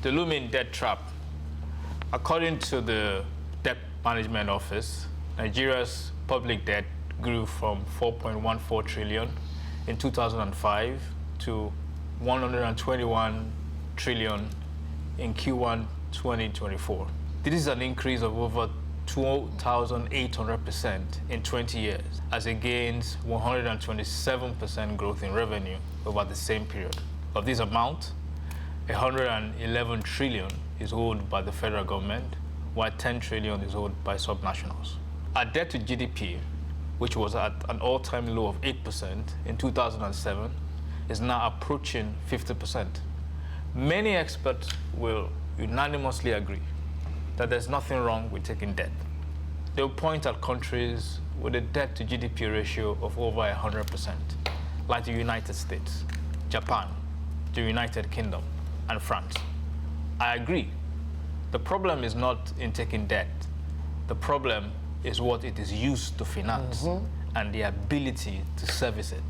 The looming debt trap. According to the Debt Management Office, Nigeria's public debt grew from 4.14 trillion in 2005 to 121 trillion in Q1 2024. This is an increase of over 2,800% in 20 years, as against 127% growth in revenue over the same period. Of this amount, 111 trillion is owed by the federal government, while 10 trillion is owed by subnationals. Our debt to GDP, which was at an all-time low of 8% in 2007, is now approaching 50%. Many experts will unanimously agree that there's nothing wrong with taking debt. They'll point at countries with a debt to GDP ratio of over 100%, like the United States, Japan, the United Kingdom, and France. I agree. The problem is not in taking debt. The problem is what it is used to finance and the ability to service it.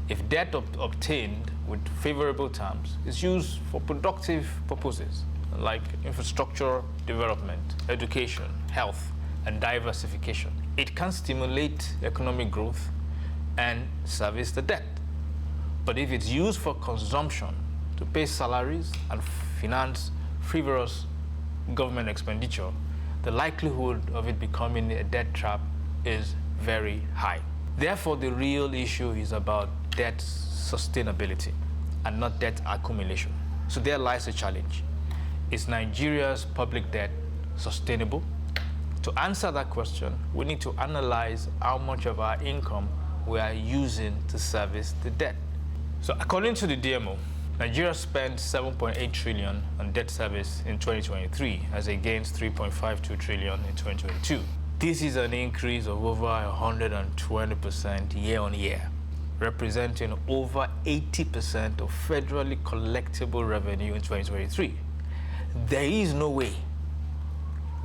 If debt obtained with favorable terms is used for productive purposes, like infrastructure development, education, health, and diversification, it can stimulate economic growth and service the debt. But if it's used for consumption, to pay salaries and finance frivolous government expenditure, the likelihood of it becoming a debt trap is very high. Therefore, the real issue is about debt sustainability and not debt accumulation. So there lies the challenge. Is Nigeria's public debt sustainable? To answer that question, we need to analyze how much of our income we are using to service the debt. So according to the DMO, Nigeria spent 7.8 trillion on debt service in 2023 as against 3.52 trillion in 2022. This is an increase of over 120% year on year, representing over 80% of federally collectible revenue in 2023. There is no way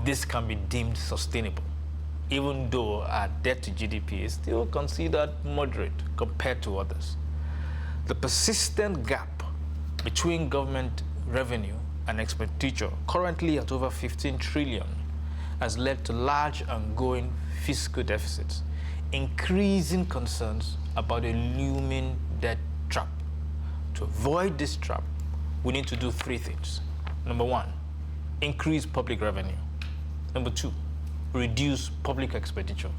this can be deemed sustainable, even though our debt to GDP is still considered moderate compared to others. The persistent gap between government revenue and expenditure, currently at over 15 trillion, has led to large ongoing fiscal deficits, increasing concerns about a looming debt trap. To avoid this trap, we need to do three things. Number one, increase public revenue. Number two, reduce public expenditure.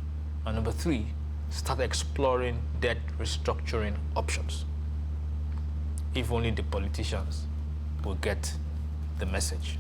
And number three, start exploring debt restructuring options. If only the politicians will get the message.